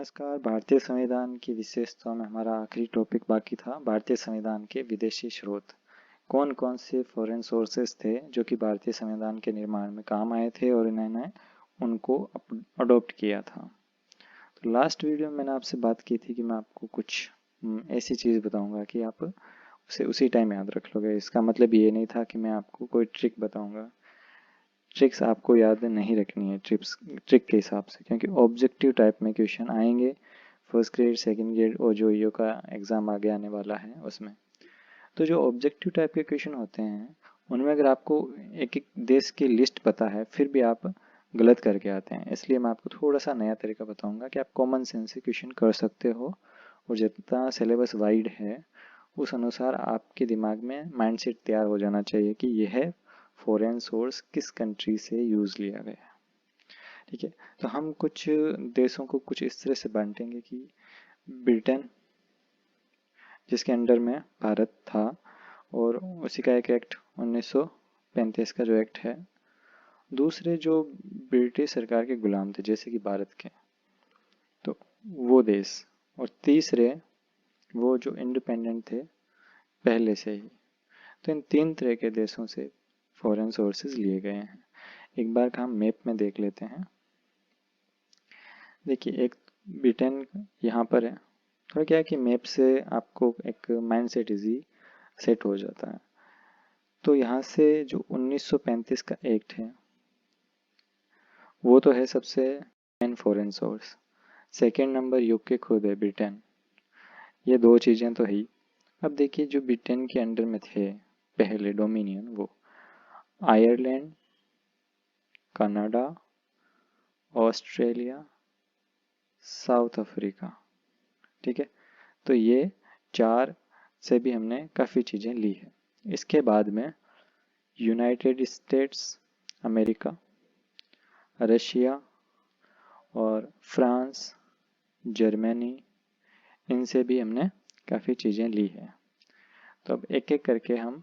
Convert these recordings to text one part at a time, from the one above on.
नमस्कार। भारतीय संविधान की विशेषताओं में हमारा आखिरी टॉपिक बाकी था भारतीय संविधान के विदेशी स्रोत। कौन कौन से फॉरेन सोर्सेस थे जो कि भारतीय संविधान के निर्माण में काम आए थे और इन्होंने उनको अडॉप्ट किया था। तो लास्ट वीडियो में मैंने आपसे बात की थी कि मैं आपको कुछ ऐसी चीज़ बताऊंगा कि आप उसे उसी टाइम याद रख लोगे। इसका मतलब ये नहीं था कि मैं आपको कोई ट्रिक बताऊंगा। ट्रिक्स आपको याद नहीं रखनी है ट्रिक के हिसाब से, क्योंकि ऑब्जेक्टिव टाइप में क्वेश्चन आएंगे फर्स्ट ग्रेड, सेकंड ग्रेड और जो ईओ का एग्ज़ाम आगे आने वाला है उसमें। तो जो ऑब्जेक्टिव टाइप के क्वेश्चन होते हैं उनमें अगर आपको एक एक देश की लिस्ट पता है फिर भी आप गलत करके आते हैं। इसलिए मैं आपको थोड़ा सा नया तरीका बताऊंगा कि आप कॉमन सेंस से क्वेश्चन कर सकते हो, और जितना सिलेबस वाइड है उस अनुसार आपके दिमाग में माइंडसेट तैयार हो जाना चाहिए कि यह फॉरेन सोर्स किस कंट्री से यूज़ लिया गया है। ठीक है, तो हम कुछ देशों को कुछ इस तरह से बांटेंगे कि ब्रिटेन, जिसके अंडर में भारत था, और उसी का एक एक्ट 1935 का जो एक्ट है। दूसरे जो ब्रिटिश सरकार के गुलाम थे जैसे कि भारत के, तो वो देश। और तीसरे वो जो इंडिपेंडेंट थे पहले से ही। तो इन तीन तरह के देशों से फॉरेन सोर्सेज लिए गए हैं। एक बार का हम मैप में देख लेते हैं। देखिए, एक ब्रिटेन यहाँ पर है। थोड़ा क्या है कि मैप से आपको एक माइंड सेट इजी सेट हो जाता है। तो यहाँ से जो 1935 का एक्ट है वो तो है सबसे main foreign source. Second number UK खुद है, ब्रिटेन। ये दो चीज़ें तो ही। अब देखिए, जो ब्रिटेन के अंडर में थे पहले डोमिनियन, वो Ireland, Canada, Australia, south Africa. ठीक है, तो ये चार से भी हमने काफ़ी चीज़ें ली है। इसके बाद में यूनाइटेड स्टेट्स अमेरिका, रशिया और फ्रांस, जर्मनी, इनसे भी हमने काफ़ी चीज़ें ली है। तो अब एक एक करके हम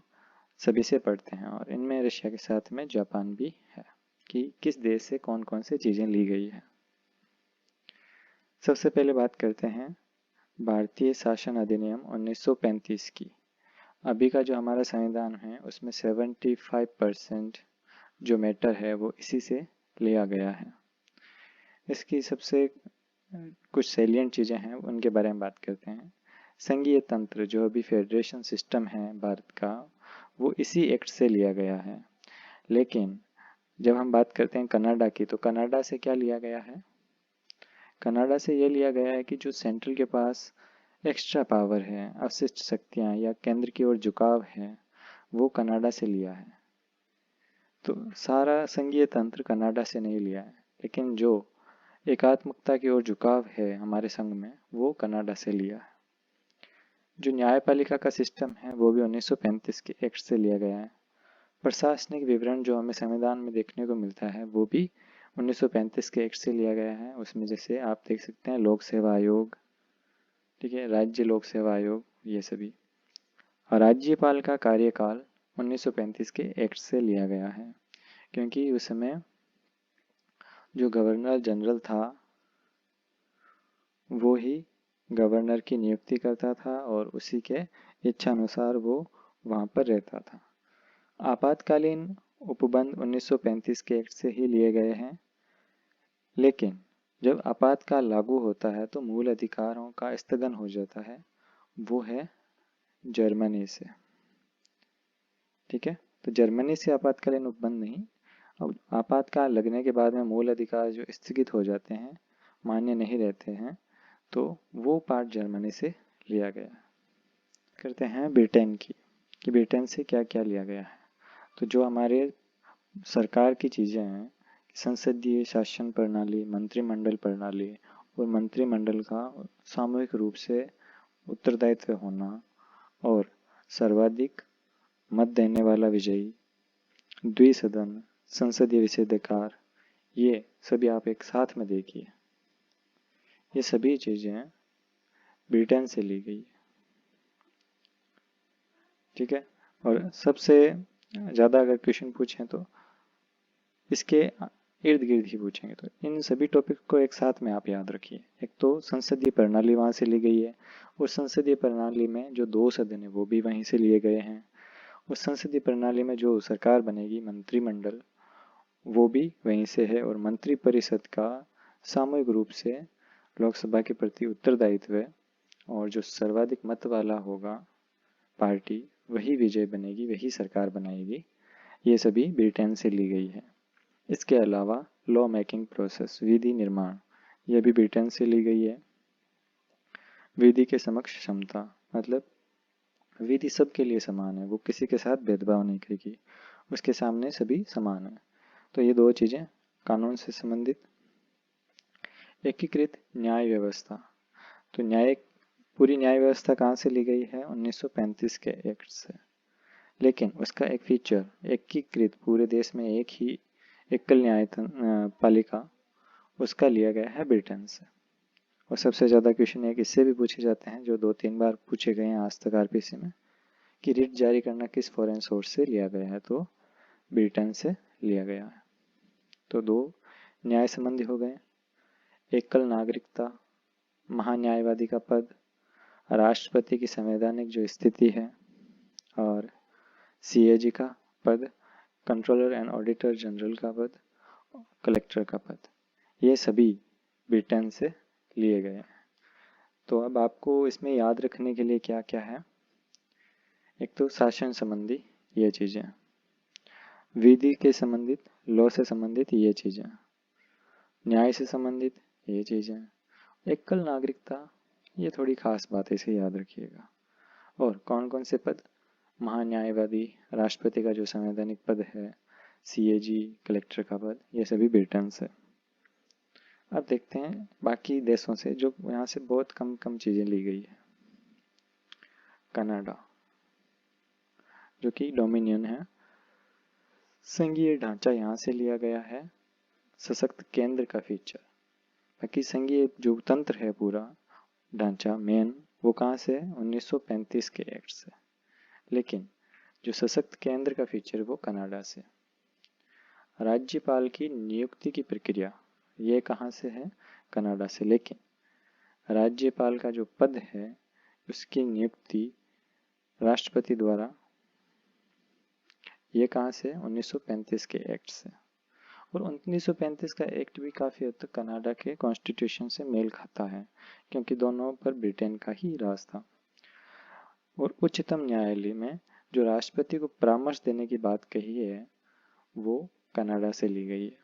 सभी से पढ़ते हैं, और इनमें रशिया के साथ में जापान भी है कि किस देश से कौन कौन से चीज़ें ली गई है। सबसे पहले बात करते हैं भारतीय शासन अधिनियम 1935 की। अभी का जो हमारा संविधान है उसमें 75% जो मैटर है वो इसी से लिया गया है। इसकी सबसे कुछ सैलिएंट चीज़ें हैं उनके बारे में बात करते हैं। संघीय तंत्र, जो अभी फेडरेशन सिस्टम है भारत का, वो इसी एक्ट से लिया गया है। लेकिन जब हम बात करते हैं कनाडा की, तो कनाडा से क्या लिया गया है? कनाडा से ये लिया गया है कि जो सेंट्रल के पास एक्स्ट्रा पावर है, अवशिष्ट शक्तियाँ या केंद्र की ओर झुकाव है, वो कनाडा से लिया है। तो सारा संघीय तंत्र कनाडा से नहीं लिया है, लेकिन जो एकात्मकता की ओर झुकाव है हमारे संघ में, वो कनाडा से लिया है। जो न्यायपालिका का सिस्टम है वो भी 1935 के एक्ट से लिया गया है। प्रशासनिक विवरण जो हमें संविधान में देखने को मिलता है वो भी 1935 के एक्ट से लिया गया है। उसमें जैसे आप देख सकते हैं लोक सेवा आयोग, ठीक है, राज्य लोक सेवा आयोग, ये सभी। और राज्यपाल का कार्यकाल 1935 के एक्ट से लिया गया है, क्योंकि उस समय जो गवर्नर जनरल था वो ही गवर्नर की नियुक्ति करता था और उसी के इच्छा अनुसार वो वहाँ पर रहता था। आपातकालीन उपबंध 1935 के एक्ट से ही लिए गए हैं, लेकिन जब आपातकाल लागू होता है तो मूल अधिकारों का स्थगन हो जाता है, वो है जर्मनी से। ठीक है, तो जर्मनी से आपातकालीन उपबंध नहीं। अब आपातकाल लगने के बाद में मूल अधिकार जो स्थगित हो जाते हैं, मान्य नहीं रहते हैं, तो वो पार्ट जर्मनी से लिया गया। करते हैं ब्रिटेन की, कि ब्रिटेन से क्या क्या लिया गया है। तो जो हमारे सरकार की चीज़ें हैं, संसदीय शासन प्रणाली, मंत्रिमंडल प्रणाली, और मंत्रिमंडल का सामूहिक रूप से उत्तरदायित्व होना, और सर्वाधिक मत देने वाला विजयी, द्विसदन, संसदीय विशेषाधिकार, ये सभी आप एक साथ में देखिए। ये सभी चीज़ें ब्रिटेन से ली गई है। ठीक है, और सबसे ज़्यादा अगर क्वेश्चन पूछें तो इसके इर्द गिर्द ही पूछेंगे। तो इन सभी टॉपिक को एक साथ में आप याद रखिए। एक तो संसदीय प्रणाली वहाँ से ली गई है, उस संसदीय प्रणाली में जो 2 सदन है वो भी वहीं से लिए गए हैं। उस संसदीय प्रणाली में जो सरकार बनेगी, मंत्रिमंडल, वो भी वहीं से है। और मंत्रिपरिषद का सामूहिक रूप से लोकसभा के प्रति उत्तरदायित्व है, और जो सर्वाधिक मत वाला होगा पार्टी, वही विजय बनेगी, वही सरकार बनाएगी। ये सभी ब्रिटेन से ली गई है। इसके अलावा लॉ मेकिंग प्रोसेस, विधि निर्माण, यह भी ब्रिटेन से ली गई है। विधि के समक्ष क्षमता, मतलब विधि सबके लिए समान है, वो किसी के साथ भेदभाव नहीं करेगी, उसके सामने सभी समान है। तो ये 2 चीजें कानून से संबंधित। एकीकृत न्याय व्यवस्था, तो पूरी न्याय व्यवस्था कहाँ से ली गई है? 1935 के एक्ट से। लेकिन उसका एक फीचर, एकीकृत, पूरे देश में एक ही एकल न्याय पालिका, उसका लिया गया है ब्रिटेन से। और सबसे ज़्यादा क्वेश्चन एक इससे भी पूछे जाते हैं, जो 2-3 बार पूछे गए हैं आज तक आरपीसी में, कि रिट जारी करना किस फॉरेन सोर्स से लिया गया है? तो ब्रिटेन से लिया गया है। तो 2 न्याय संबंधी हो गए। एकल नागरिकता, महान्यायवादी का पद, राष्ट्रपति की संवैधानिक जो स्थिति है, और सीएजी का पद, कंट्रोलर एंड ऑडिटर जनरल का पद, कलेक्टर का पद, ये सभी ब्रिटेन से लिए गए हैं। तो अब आपको इसमें याद रखने के लिए क्या क्या है? एक तो शासन संबंधी ये चीज़ें, विधि के संबंधित, लॉ से संबंधित ये चीज़ें, न्याय से संबंधित ये चीज़ें, एकल नागरिकता, ये थोड़ी खास बात है, इसे याद रखिएगा। और कौन कौन से पद? महान्यायवादी, राष्ट्रपति का जो संवैधानिक पद है, सीएजी, कलेक्टर का पद, ये सभी ब्रिटेन से। अब देखते हैं बाकी देशों से, जो यहाँ से बहुत कम कम चीज़ें ली गई है। कनाडा, जो कि डोमिनियन है। संघीय ढांचा यहाँ से लिया गया है, सशक्त केंद्र का फीचर। बाकी संघीय जो तंत्र है, पूरा ढांचा मेन, वो कहाँ से है? 1935 के एक्ट से। लेकिन जो सशक्त केंद्र का फीचर वो कनाडा से। राज्यपाल की नियुक्ति की प्रक्रिया, ये कहाँ से है? कनाडा से। लेकिन राज्यपाल का जो पद है, उसकी नियुक्ति राष्ट्रपति द्वारा, ये कहाँ से? 1935 के एक्ट से। और 1935 का एक्ट भी काफ़ी हद तक कनाडा के कॉन्स्टिट्यूशन से मेल खाता है, क्योंकि दोनों पर ब्रिटेन का ही राज था। और उच्चतम न्यायालय में जो राष्ट्रपति को परामर्श देने की बात कही है, वो कनाडा से ली गई है।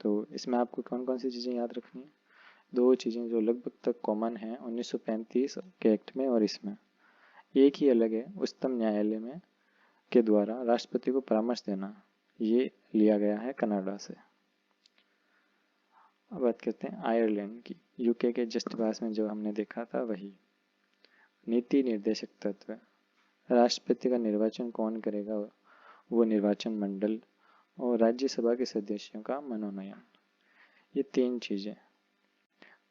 तो इसमें आपको कौन कौन सी चीज़ें याद रखनी है? 2 चीज़ें जो लगभग तक कॉमन है 1935 के एक्ट में और इसमें। एक ही अलग है, उच्चतम न्यायालय में के द्वारा राष्ट्रपति को परामर्श देना, ये लिया गया है कनाडा से। अब बात करते हैं आयरलैंड की। यूके के जस्ट पास में जो हमने देखा था वही। नीति निर्देशक तत्व, राष्ट्रपति का निर्वाचन कौन करेगा, वो निर्वाचन मंडल, और राज्यसभा के सदस्यों का मनोनयन, ये 3 चीज़ें।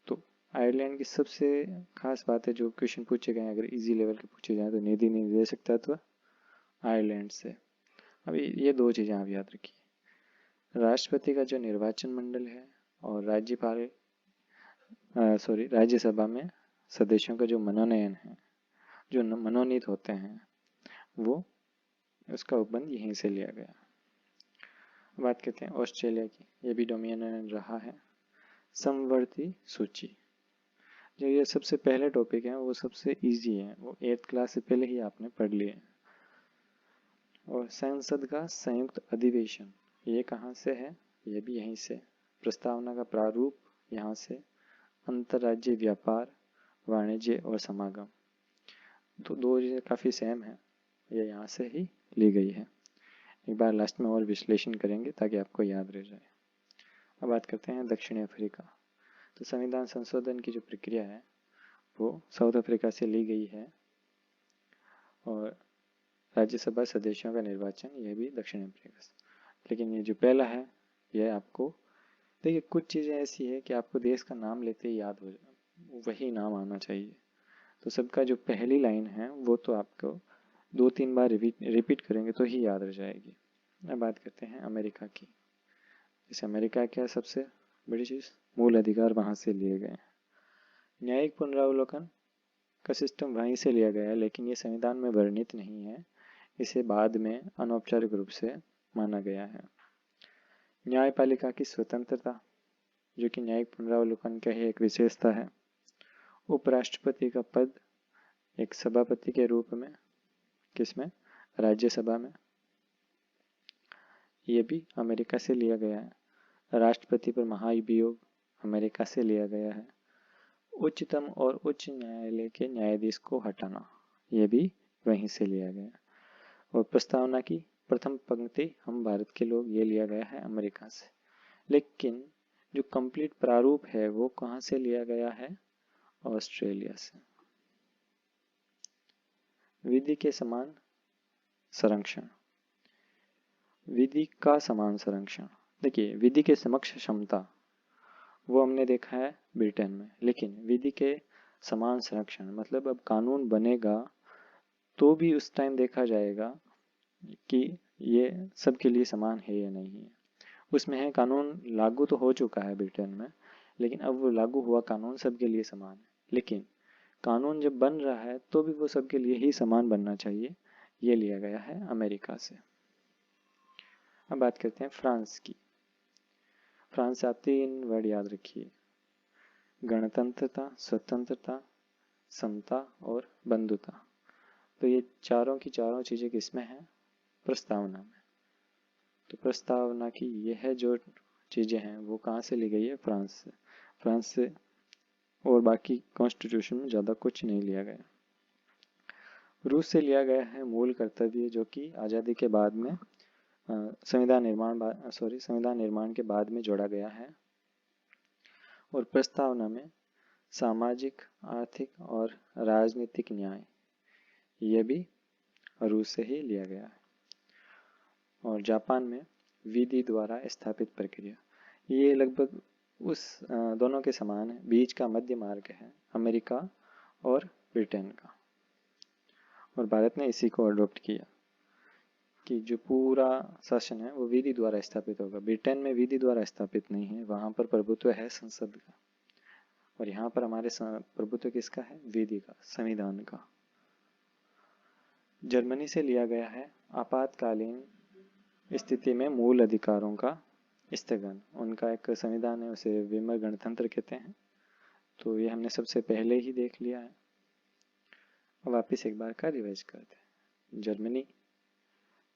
तो आयरलैंड की सबसे खास बात है, जो क्वेश्चन पूछे गए अगर इजी लेवल के पूछे जाए, तो नीति निर्देशक तत्व आयरलैंड से। अभी ये 2 चीज़ें आप याद रखिए, राष्ट्रपति का जो निर्वाचन मंडल है, और राज्यसभा में सदस्यों का जो मनोनयन है, जो मनोनीत होते हैं, वो उसका उपबंध यहीं से लिया गया। बात करते हैं ऑस्ट्रेलिया की, ये भी डोमिनियन रहा है। समवर्ती सूची, जो ये सबसे पहले टॉपिक है, वो सबसे इजी है, वो 8th क्लास से पहले ही आपने पढ़ लिए। और संसद का संयुक्त अधिवेशन, ये कहाँ से है? ये भी यहीं से। प्रस्तावना का प्रारूप यहाँ से। अंतर्राज्यीय व्यापार, वाणिज्य और समागम, तो 2 चीज़ें काफ़ी सेम है, ये यहाँ से ही ली गई है। एक बार लास्ट में और विश्लेषण करेंगे ताकि आपको याद रह जाए। अब बात करते हैं दक्षिण अफ्रीका। तो संविधान संशोधन की जो प्रक्रिया है, वो साउथ अफ्रीका से ली गई है। और राज्यसभा सदस्यों का निर्वाचन, यह भी दक्षिण अफ्रीका से। लेकिन ये जो पहला है, यह आपको, देखिए कुछ चीज़ें ऐसी है कि आपको देश का नाम लेते ही याद हो जाए, वही नाम आना चाहिए। तो सबका जो पहली लाइन है, वो तो आपको 2-3 बार रिपीट करेंगे तो ही याद रह जाएगी। अब बात करते हैं अमेरिका की। जैसे अमेरिका क्या है सबसे बड़ी चीज़, मूल अधिकार वहाँ से लिए गए हैं। न्यायिक पुनरावलोकन का सिस्टम वहीं से लिया गया है, लेकिन ये संविधान में वर्णित नहीं है, इसे बाद में अनौपचारिक रूप से माना गया है। न्यायपालिका की स्वतंत्रता, जो कि न्यायिक पुनरावलोकन का ही एक विशेषता है। उपराष्ट्रपति का पद एक सभापति के रूप में, किसमें, राज्यसभा में, ये भी अमेरिका से लिया गया है। राष्ट्रपति पर महाभियोग अमेरिका से लिया गया है। उच्चतम और उच्च न्यायालय के न्यायाधीश को हटाना, ये भी वहीं से लिया गया। और प्रस्तावना की प्रथम पंक्ति हम भारत के लोग, ये लिया गया है अमेरिका से। लेकिन जो कंप्लीट प्रारूप है वो कहाँ से लिया गया है, ऑस्ट्रेलिया से। विधि के समान संरक्षण, विधि का समान संरक्षण। देखिए, विधि के समक्ष क्षमता वो हमने देखा है ब्रिटेन में, लेकिन विधि के समान संरक्षण मतलब अब कानून बनेगा तो भी उस टाइम देखा जाएगा कि ये सबके लिए समान है या नहीं है। उसमें है कानून लागू तो हो चुका है ब्रिटेन में, लेकिन अब वो लागू हुआ कानून सबके लिए समान है। लेकिन कानून जब बन रहा है तो भी वो सबके लिए ही समान बनना चाहिए, ये लिया गया है अमेरिका से। अब बात करते हैं फ्रांस की। फ्रांस से आप 3 वर्ड याद रखिए, गणतंत्रता, स्वतंत्रता, समता और बंधुता। तो ये चारों की चारों चीज़ें किसमें हैं, प्रस्तावना में। तो प्रस्तावना की यह जो चीज़ें हैं वो कहाँ से ली गई है, फ्रांस से। फ्रांस से, और बाकी कॉन्स्टिट्यूशन में ज़्यादा कुछ नहीं लिया गया। रूस से लिया गया है मूल कर्तव्य, जो कि आज़ादी के बाद में संविधान निर्माण के बाद में जोड़ा गया है। और प्रस्तावना में सामाजिक, आर्थिक और राजनीतिक न्याय, यह भी रूस से ही लिया गया है। और जापान में विधि द्वारा स्थापित प्रक्रिया, ये लगभग उस दोनों के समान है, बीच का मध्य मार्ग है अमेरिका और ब्रिटेन का। और भारत ने इसी को अडॉप्ट किया कि जो पूरा शासन है वो विधि द्वारा स्थापित होगा। ब्रिटेन में विधि द्वारा स्थापित नहीं है, वहाँ पर प्रभुत्व है संसद का, और यहाँ पर हमारे प्रभुत्व किसका है, विधि का, संविधान का। जर्मनी से लिया गया है आपातकालीन स्थिति में मूल अधिकारों का स्थगन। उनका एक संविधान है, उसे वीमर गणतंत्र कहते हैं। तो ये हमने सबसे पहले ही देख लिया है। वापिस एक बार का रिवाइज करते हैं। जर्मनी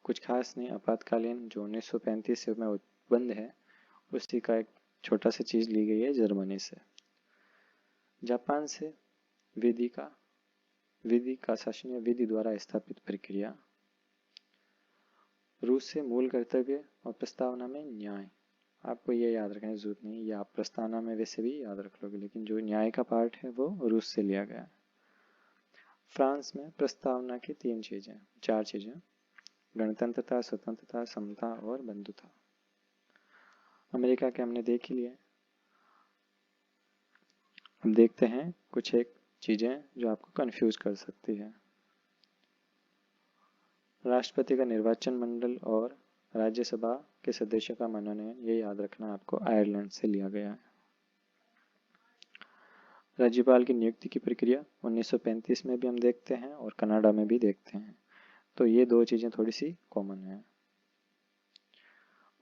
कुछ खास नहीं, आपातकालीन जो 1935 से में बंद है उसी का एक छोटा सा चीज ली गई है जर्मनी से। जापान से विधि का शासन या विधि द्वारा स्थापित प्रक्रिया। रूस से मूल कर्तव्य और प्रस्तावना में न्याय। आपको ये याद रखने की जरूरत नहीं, ये आप प्रस्तावना में वैसे भी याद रख लोगे, लेकिन जो न्याय का पार्ट है वो रूस से लिया गया है। फ्रांस में प्रस्तावना की 4 चीजें, गणतंत्रता, स्वतंत्रता, समता और बंधुता। अमेरिका के हमने देख ही लिया। अब देखते हैं कुछ एक चीजें जो आपको कंफ्यूज कर सकती है। राष्ट्रपति का निर्वाचन मंडल और राज्यसभा के सदस्यों का मनोनयन, ये याद रखना आपको, आयरलैंड से लिया गया है। राज्यपाल की नियुक्ति की प्रक्रिया 1935 में भी हम देखते हैं और कनाडा में भी देखते हैं। तो ये 2 चीजें थोड़ी सी कॉमन है,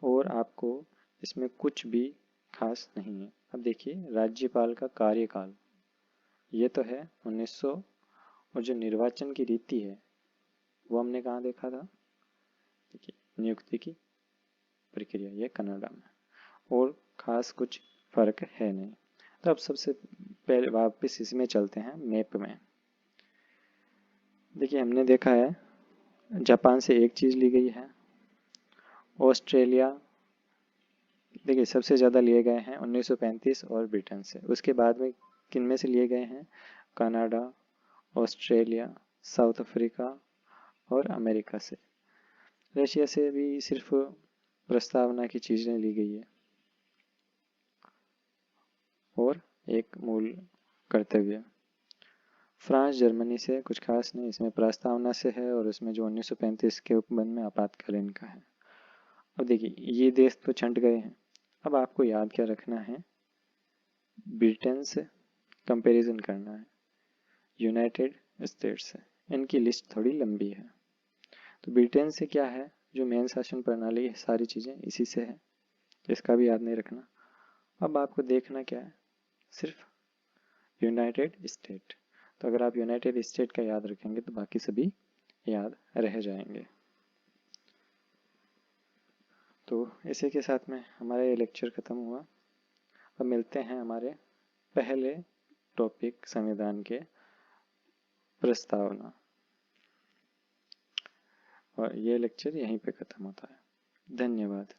और आपको इसमें कुछ भी खास नहीं है। अब देखिए, राज्यपाल का कार्यकाल ये तो है 1900, और जो निर्वाचन की रीति है वो हमने कहाँ देखा था, देखिए नियुक्ति की प्रक्रिया ये कनाडा में, और खास कुछ फर्क है नहीं। तो अब सबसे पहले वापस इसमें चलते हैं मैप में। देखिए, हमने देखा है जापान से एक चीज ली गई है, ऑस्ट्रेलिया देखिए सबसे ज़्यादा लिए गए हैं 1935 और ब्रिटेन से। उसके बाद में किन में से लिए गए हैं, कनाडा, ऑस्ट्रेलिया, साउथ अफ्रीका और अमेरिका से। रशिया से भी सिर्फ प्रस्तावना की चीज़ें ली गई है और एक मूल कर्तव्य। फ्रांस जर्मनी से कुछ खास नहीं, इसमें प्रस्तावना से है और उसमें जो 1935 के उपबंध में आपातकालीन का है। अब देखिए, ये देश तो छंट गए हैं, अब आपको याद क्या रखना है, ब्रिटेन से कंपैरिजन करना है यूनाइटेड स्टेट्स से। इनकी लिस्ट थोड़ी लंबी है। तो ब्रिटेन से क्या है, जो मेन शासन प्रणाली है, सारी चीज़ें इसी से है, इसका भी याद नहीं रखना। अब आपको देखना क्या है, सिर्फ यूनाइटेड स्टेट। तो अगर आप यूनाइटेड स्टेट का याद रखेंगे तो बाकी सभी याद रह जाएंगे। तो इसी के साथ में हमारा ये लेक्चर ख़त्म हुआ। अब मिलते हैं हमारे पहले टॉपिक संविधान के प्रस्तावना, और ये लेक्चर यहीं पे ख़त्म होता है। धन्यवाद।